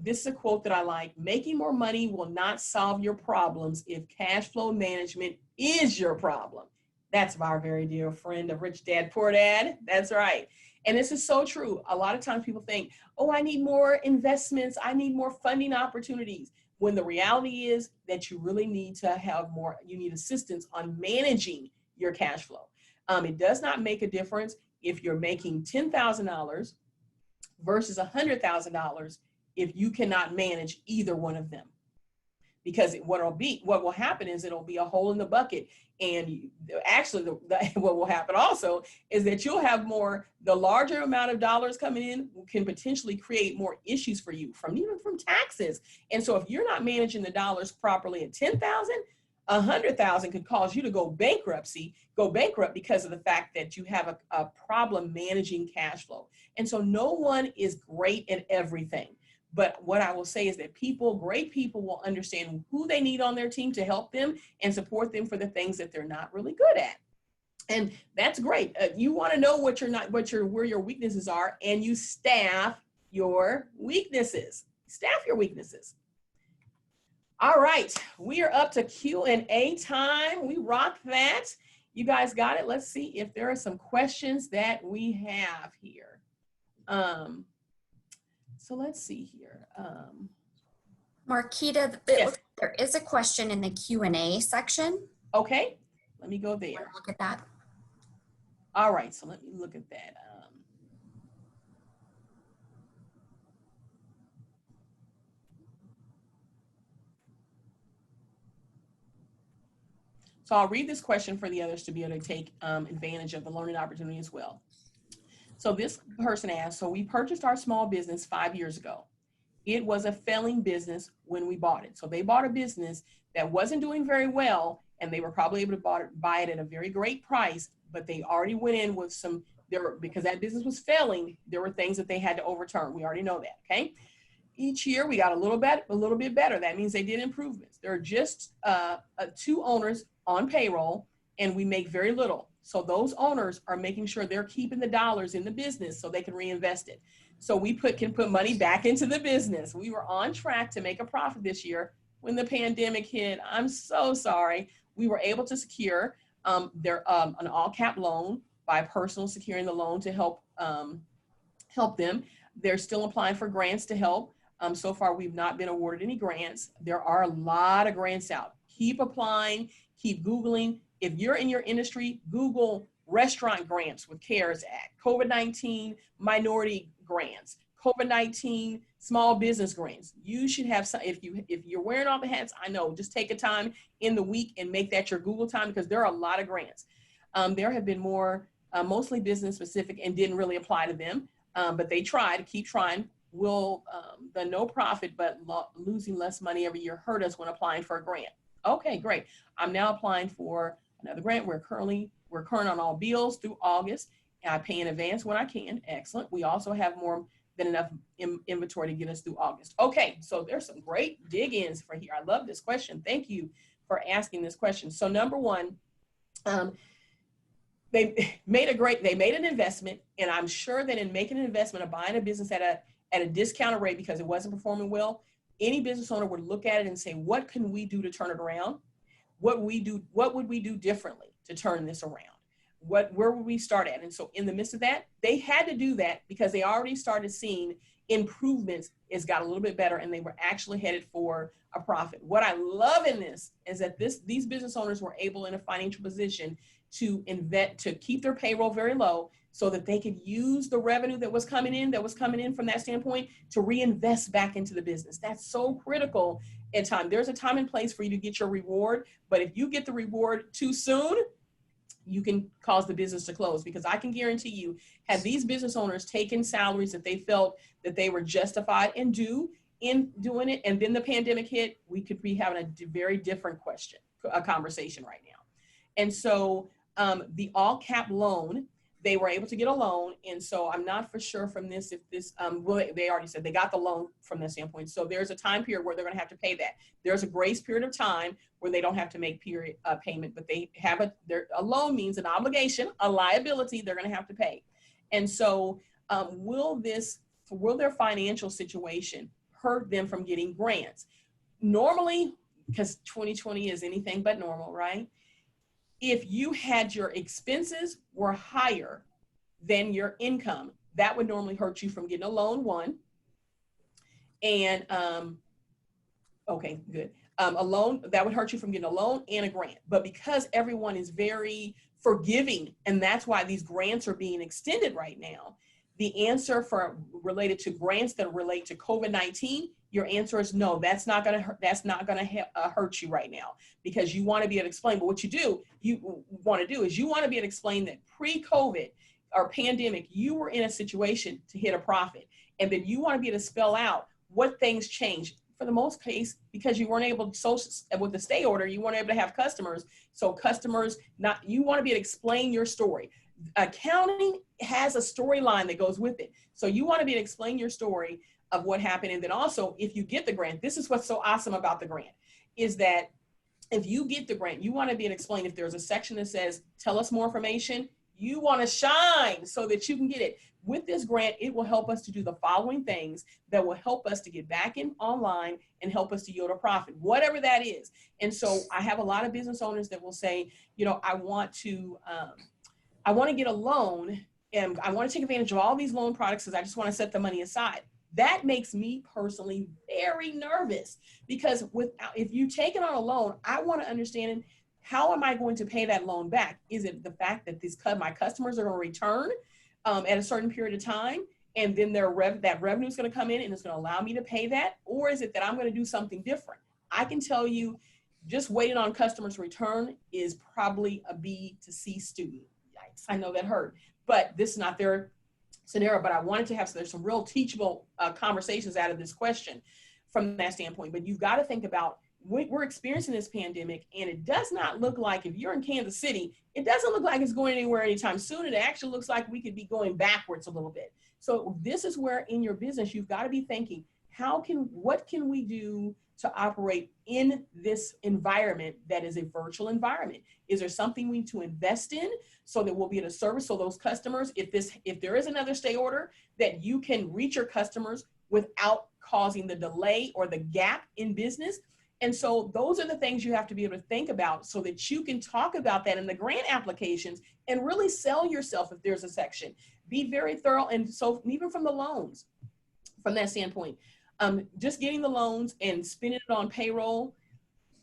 This is a quote that I like. Making more money will not solve your problems if cash flow management is your problem. That's our very dear friend of Rich Dad, Poor Dad. That's right. And this is so true. A lot of times people think, oh, I need more investments. I need more funding opportunities. When the reality is that you really need to have more, you need assistance on managing your cash flow. It does not make a difference if you're making $10,000 versus $100,000 if you cannot manage either one of them. Because what will happen is it'll be a hole in the bucket. And what will happen also is that you'll have the larger amount of dollars coming in can potentially create more issues for you even from taxes. And so if you're not managing the dollars properly at 10,000, 100,000 could cause you to go bankrupt because of the fact that you have a problem managing cash flow. And so no one is great at everything. But what I will say is that great people will understand who they need on their team to help them and support them for the things that they're not really good at. And that's great. You want to know where your weaknesses are, and you staff your weaknesses. Staff your weaknesses. All right, we are up to Q&A time. We rock that. You guys got it. Let's see if there are some questions that we have here. So let's see here. Marquita, Yes. there is a question in the Q&A section. Okay, let me go there. Look at that. All right, so let me look at that. So I'll read this question for the others to be able to take advantage of the learning opportunity as well. So this person asked, so we purchased our small business 5 years ago. It was a failing business when we bought it. So they bought a business that wasn't doing very well, and they were probably able to buy it at a very great price, but they already went in with because that business was failing, there were things that they had to overturn. We already know that, okay? Each year we got a little bit better. That means they did improvements. There are just 2 owners on payroll, and we make very little. So those owners are making sure they're keeping the dollars in the business so they can reinvest it. So we can put money back into the business. We were on track to make a profit this year when the pandemic hit. I'm so sorry. We were able to secure an all-cap loan by a personal securing the loan to help them. They're still applying for grants to help. So far, we've not been awarded any grants. There are a lot of grants out, Keep applying, keep Googling. If you're in your industry, Google restaurant grants with CARES Act, COVID-19 minority grants, COVID-19 small business grants. You should have some, if you're wearing all the hats, I know, just take a time in the week and make that your Google time, because there are a lot of grants. There have been more, mostly business specific and didn't really apply to them, but they try to keep trying. Will the no profit but losing less money every year hurt us when applying for a grant? Okay, great. I'm now applying for another grant. We're current on all bills through August. And I pay in advance when I can. Excellent. We also have more than enough inventory to get us through August. Okay, so there's some great dig-ins for here. I love this question. Thank you for asking this question. So number one, they made an investment, and I'm sure that in making an investment of buying a business at a discounted rate because it wasn't performing well, any business owner would look at it and say, what can we do to turn it around? What would we do differently to turn this around? Where would we start at? And so in the midst of that, they had to do that because they already started seeing improvements. It's got a little bit better, and they were actually headed for a profit. What I love in this is that these business owners were able in a financial position to keep their payroll very low so that they could use the revenue that was coming in from that standpoint to reinvest back into the business. That's so critical at time. There's a time and place for you to get your reward, but if you get the reward too soon, you can cause the business to close, because I can guarantee you, had these business owners taken salaries that they felt that they were justified in doing it, and then the pandemic hit, we could be having a very different conversation right now. And so the all cap loan, they were able to get a loan. And so I'm not for sure from this, if this, they already said they got the loan from that standpoint. So there's a time period where they're going to have to pay that. There's a grace period of time where they don't have to make payment, but they have a loan means an obligation, a liability they're going to have to pay. And so will their financial situation hurt them from getting grants? Normally, because 2020 is anything but normal, right? If you had your expenses were higher than your income, that would normally hurt you from getting a loan, one. And, okay, good. A loan, that would hurt you from getting a loan and a grant. But because everyone is very forgiving, and that's why these grants are being extended right now, the answer related to grants that relate to COVID-19, your answer is no. That's not going to hurt you right now, because you want to be able to explain. But what you want to do is you want to be able to explain that pre-COVID or pandemic, you were in a situation to hit a profit, and then you want to be able to spell out what things changed. For the most case, because you weren't able to, with the stay order, you weren't able to have customers. So customers, you want to be able to explain your story. Accounting has a storyline that goes with it. So you want to be able to explain your story of what happened. And then also, if you get the grant, this is what's so awesome about the grant, is that if you get the grant, you want to be able to explain, if there's a section that says, tell us more information, you want to shine so that you can get it. With this grant, it will help us to do the following things that will help us to get back in online and help us to yield a profit, whatever that is. And so I have a lot of business owners that will say, I want to get a loan, and I want to take advantage of all these loan products because I just want to set the money aside. That makes me personally very nervous, because if you take it on a loan, I want to understand, how am I going to pay that loan back? Is it the fact that my customers are going to return at a certain period of time, and then that revenue is going to come in and it's going to allow me to pay that? Or is it that I'm going to do something different? I can tell you, just waiting on customers' return is probably a B to C student. Yikes, I know that hurt, but this is not their scenario. But I wanted to have, so there's some real teachable conversations out of this question from that standpoint. But you've got to think about, we're experiencing this pandemic, and it does not look like, if you're in Kansas City, it doesn't look like it's going anywhere anytime soon. It actually looks like we could be going backwards a little bit. So this is where in your business, you've got to be thinking, what can we do to operate in this environment that is a virtual environment? Is there something we need to invest in so that we'll be able to service, so those customers, if there is another stay order, that you can reach your customers without causing the delay or the gap in business? And so those are the things you have to be able to think about, so that you can talk about that in the grant applications and really sell yourself if there's a section. Be very thorough. And so even from the loans, from that standpoint, just getting the loans and spending it on payroll,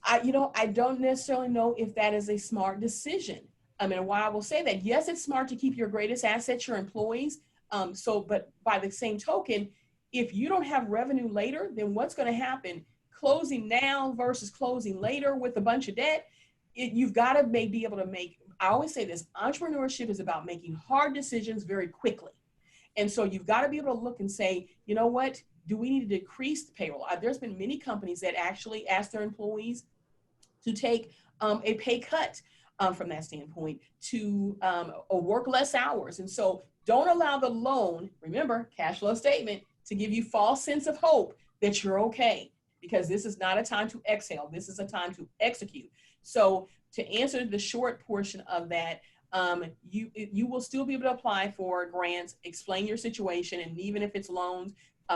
I don't necessarily know if that is a smart decision. I mean, why I will say that, yes, it's smart to keep your greatest assets, your employees. But by the same token, if you don't have revenue later, then what's going to happen? Closing now versus closing later with a bunch of debt, you've got to be able to make, I always say this, entrepreneurship is about making hard decisions very quickly. And so you've got to be able to look and say, you know what, do we need to decrease the payroll? There's been many companies that actually ask their employees to take a pay cut from that standpoint, to work less hours. And so don't allow the loan, remember, cash flow statement, to give you false sense of hope that you're okay, because this is not a time to exhale. This is a time to execute. So to answer the short portion of that, you will still be able to apply for grants, explain your situation, and even if it's loans,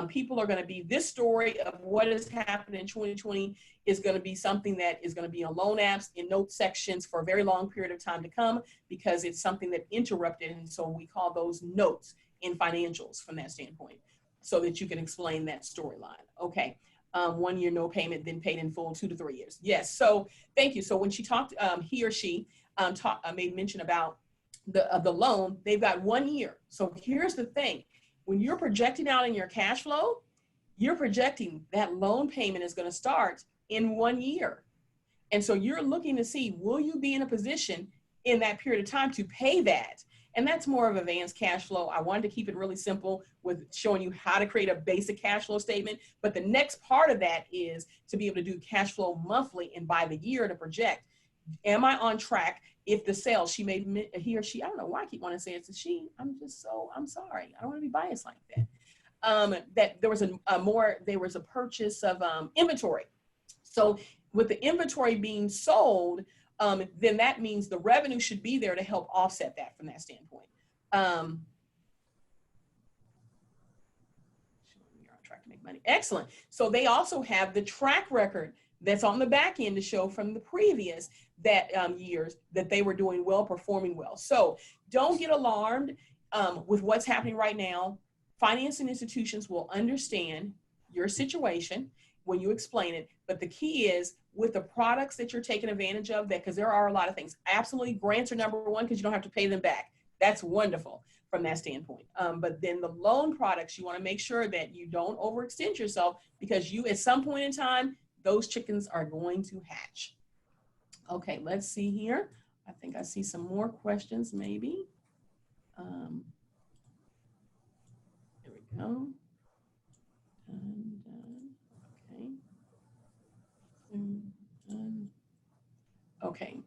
people are going to be, this story of what has happened in 2020 is going to be something that is going to be on loan apps, in note sections for a very long period of time to come, because it's something that interrupted. And so we call those notes in financials from that standpoint, so that you can explain that storyline. Okay. 1 year, no payment, then paid in full, 2 to 3 years. Yes. So thank you. So when she talked, he or she made mention about the loan, they've got 1 year. So here's the thing. When you're projecting out in your cash flow, you're projecting that loan payment is going to start in 1 year. And so you're looking to see, will you be in a position in that period of time to pay that? And that's more of advanced cash flow. I wanted to keep it really simple with showing you how to create a basic cash flow statement. But the next part of that is to be able to do cash flow monthly and by the year to project. Am I on track? If the sales, he or she, I don't know why I keep wanting to say it's a she. I'm sorry. I don't want to be biased like that. That there was a purchase of inventory. So with the inventory being sold, then that means the revenue should be there to help offset that from that standpoint. You're on track to make money. Excellent. So they also have the track record that's on the back end to show from the previous years that they were doing well, performing well. So don't get alarmed with what's happening right now. Financing institutions will understand your situation when you explain it. But the key is with the products that you're taking advantage of, that, because there are a lot of things. Absolutely, grants are number one because you don't have to pay them back. That's wonderful from that standpoint. But then the loan products, you want to make sure that you don't overextend yourself, because you, at some point in time, those chickens are going to hatch. Okay, let's see here. I think I see some more questions maybe. There we go. Okay.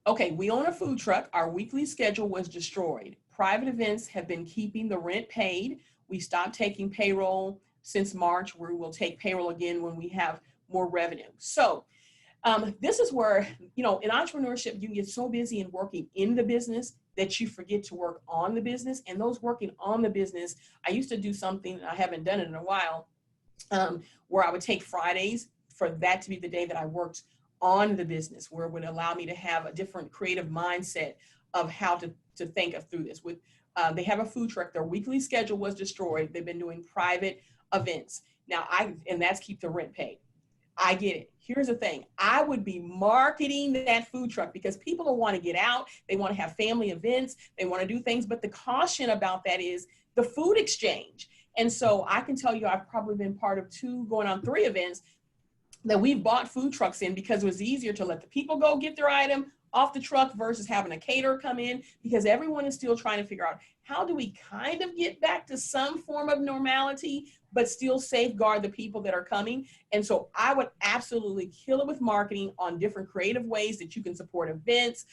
Okay, we own a food truck. Our weekly schedule was destroyed. Private events have been keeping the rent paid. We stopped taking payroll since March. We will take payroll again when we have more revenue. So this is where, in entrepreneurship, you can get so busy in working in the business that you forget to work on the business. And those working on the business, I used to do something, I haven't done it in a while, where I would take Fridays for that to be the day that I worked on the business, where it would allow me to have a different creative mindset of how to think of through this. They have a food truck. Their weekly schedule was destroyed. They've been doing private events. Now, and that's keep the rent paid. I get it. Here's the thing. I would be marketing that food truck because people will want to get out. They want to have family events. They want to do things. But the caution about that is the food exchange. And so I can tell you, I've probably been part of 2 going on 3 events that we've bought food trucks in, because it was easier to let the people go get their item off the truck versus having a caterer come in, because everyone is still trying to figure out, how do we kind of get back to some form of normality, but still safeguard the people that are coming? And so I would absolutely kill it with marketing on different creative ways that you can support events,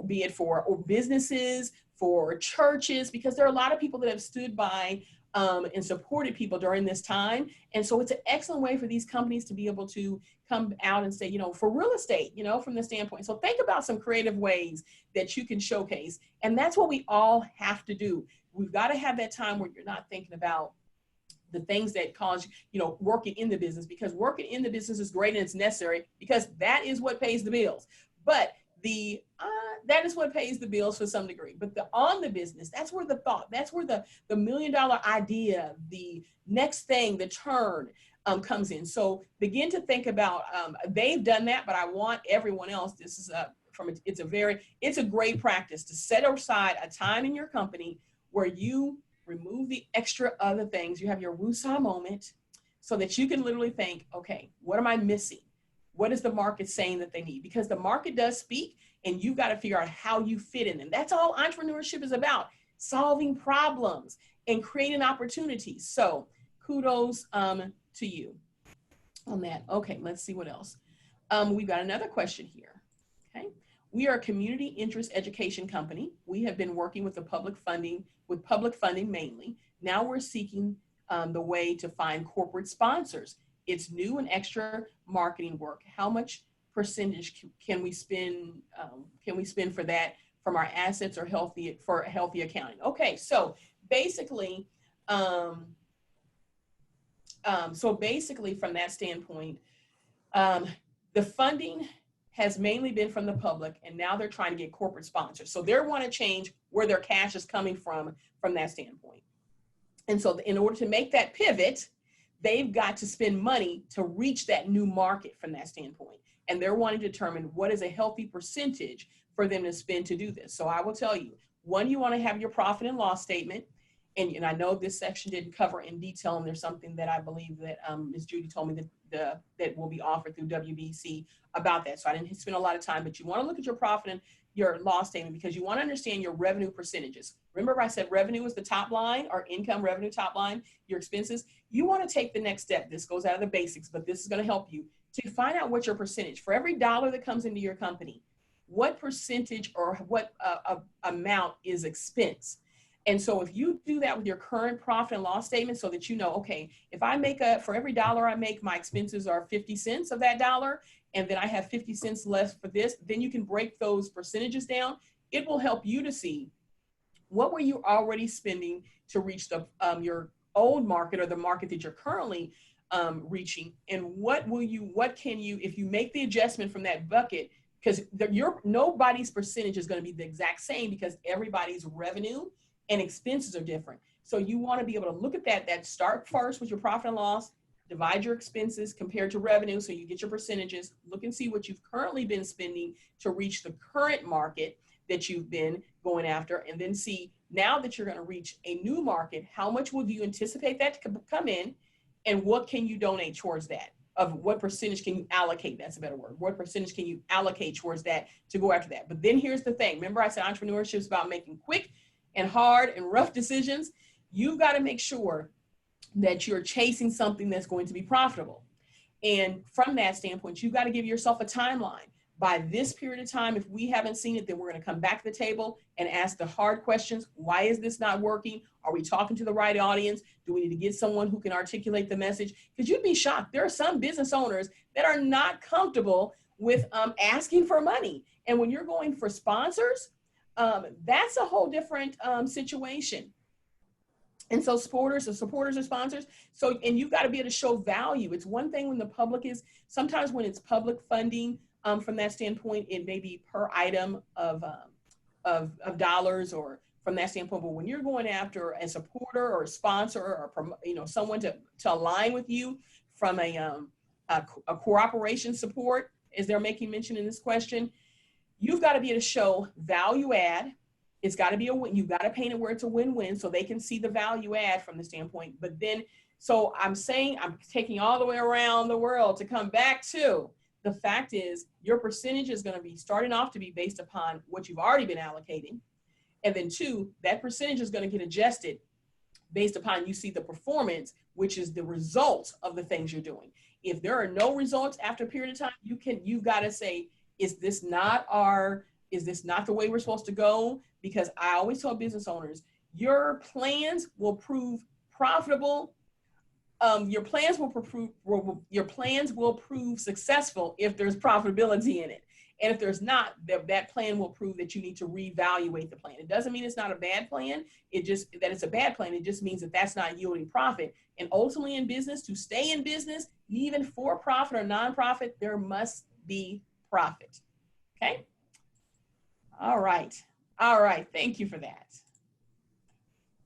be it for businesses, for churches, because there are a lot of people that have stood by and supported people during this time. And so it's an excellent way for these companies to be able to come out and say, for real estate, from the standpoint. So think about some creative ways that you can showcase. And that's what we all have to do. We've got to have that time where you're not thinking about the things that cause, working in the business, because working in the business is great and it's necessary, because that is what pays the bills. But that is what pays the bills to some degree. But on the business, that's where the thought, that's where the $1 million idea, the next thing, the turn, comes in. So begin to think about, they've done that, but I want everyone else, this is it's a great practice to set aside a time in your company where you remove the extra other things. You have your woosah moment so that you can literally think, okay, what am I missing? What is the market saying that they need? Because the market does speak, and you've got to figure out how you fit in. And that's all entrepreneurship is about, solving problems and creating opportunities. So kudos to you on that. Okay, let's see what else. We've got another question here. Okay, we are a community interest education company. We have been working with public funding mainly. Now we're seeking the way to find corporate sponsors. It's new and extra marketing work. How much percentage can we spend for that from our assets or healthy accounting? Okay, so basically from that standpoint, the funding has mainly been from the public, and now they're trying to get corporate sponsors. So they want to change where their cash is coming from that standpoint. And so in order to make that pivot, they've got to spend money to reach that new market from that standpoint. And they're wanting to determine what is a healthy percentage for them to spend to do this. So I will tell you, one, you want to have your profit and loss statement. And I know this section didn't cover in detail, and there's something that I believe that Ms. Judy told me that will be offered through WWES about that. So I didn't spend a lot of time, but you want to look at your profit and your loss statement because you want to understand your revenue percentages. Remember I said revenue is the top line, or income, revenue, top line, your expenses. You want to take the next step. This goes out of the basics, but this is going to help you to find out what your percentage, for every dollar that comes into your company, what percentage or what amount is expense. And so if you do that with your current profit and loss statement so that you know, okay, if I make for every dollar I make, my expenses are 50 cents of that dollar, and then I have 50 cents less for this, then you can break those percentages down. It will help you to see what were you already spending to reach your old market or the market that you're currently reaching, and what can you, if you make the adjustment from that bucket, because nobody's percentage is going to be the exact same because everybody's revenue and expenses are different. So you want to be able to look at that start first with your profit and loss, divide your expenses compared to revenue so you get your percentages, look and see what you've currently been spending to reach the current market that you've been going after, and then see now that you're going to reach a new market, how much would you anticipate that to come in, and what can you donate towards that? Of what percentage can you allocate? That's a better word. What percentage can you allocate towards that to go after that? But then here's the thing. Remember I said entrepreneurship is about making quick and hard and rough decisions. You've got to make sure that you're chasing something that's going to be profitable. And from that standpoint, you've got to give yourself a timeline. By this period of time, if we haven't seen it, then we're going to come back to the table and ask the hard questions. Why is this not working? Are we talking to the right audience? Do we need to get someone who can articulate the message? Because you'd be shocked. There are some business owners that are not comfortable with asking for money. And when you're going for sponsors, that's a whole different situation. And so supporters or sponsors. So, and you've got to be able to show value. It's one thing when the public is, sometimes when it's public funding, from that standpoint, it may be per item of dollars, or from that standpoint. But when you're going after a supporter or a sponsor or someone to align with you from a cooperation support, as they're making mention in this question, you've got to be able to show value add. It's got to be a win. You've got to paint it where it's a win-win so they can see the value add from the standpoint. But then, so I'm saying, I'm taking all the way around the world to come back to the fact is your percentage is going to be starting off to be based upon what you've already been allocating. And then two, that percentage is going to get adjusted based upon you see the performance, which is the results of the things you're doing. If there are no results after a period of time, you've got to say, is this not the way we're supposed to go? Because I always tell business owners, your plans will prove profitable. Your plans will prove successful if there's profitability in it. And if there's not, that plan will prove that you need to reevaluate the plan. It doesn't mean it's not a bad plan. It just that it's a bad plan. It just means that that's not yielding profit. And ultimately in business, to stay in business, even for profit or nonprofit, there must be profit. Okay. All right. All right. Thank you for that.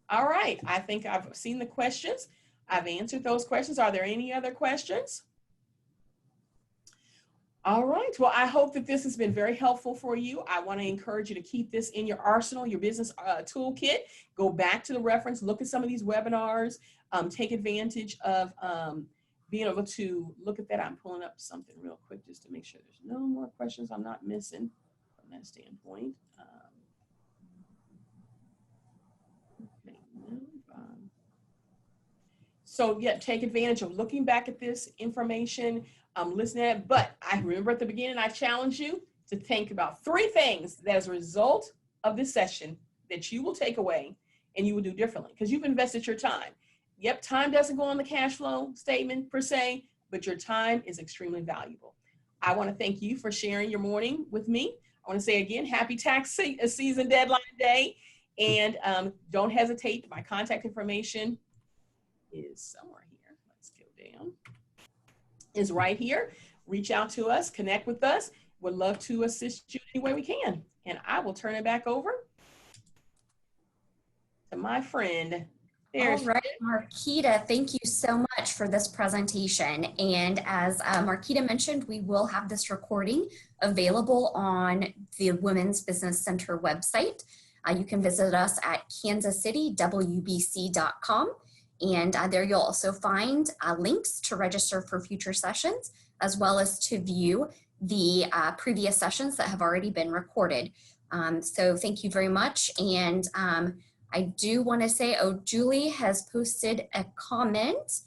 All right. I think I've seen the questions. I've answered those questions. Are there any other questions? All right. Well, I hope that this has been very helpful for you. I want to encourage you to keep this in your arsenal, your business toolkit. Go back to the reference, look at some of these webinars, take advantage of being able to look at that. I'm pulling up something real quick just to make sure there's no more questions I'm not missing from that standpoint. Okay, so yeah, take advantage of looking back at this information, listening at it. But I remember at the beginning, I challenged you to think about 3 things that as a result of this session that you will take away and you will do differently because you've invested your time. Yep, time doesn't go on the cash flow statement per se, but your time is extremely valuable. I want to thank you for sharing your morning with me. I want to say again, happy tax season deadline day. And don't hesitate. My contact information is somewhere here. Let's go down. Is right here. Reach out to us, connect with us. Would love to assist you any way we can. And I will turn it back over to my friend. All right, Marquita, thank you so much for this presentation. And as Marquita mentioned, we will have this recording available on the Women's Business Center website. You can visit us at kansascitywbc.com. And there you'll also find links to register for future sessions, as well as to view the previous sessions that have already been recorded. So thank you very much. And I do want to say, Julie has posted a comment.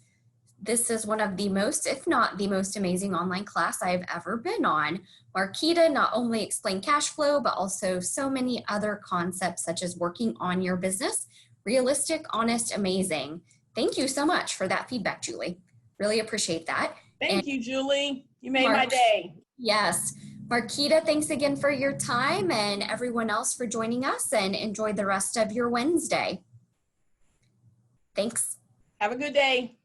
This is one of the most, if not the most amazing online class I've ever been on. Marquita not only explained cash flow, but also so many other concepts such as working on your business. Realistic, honest, amazing. Thank you so much for that feedback, Julie. Really appreciate that. Thank you, Julie. You made my day. Yes. Marquita, thanks again for your time, and everyone else for joining us, and enjoy the rest of your Wednesday. Thanks. Have a good day.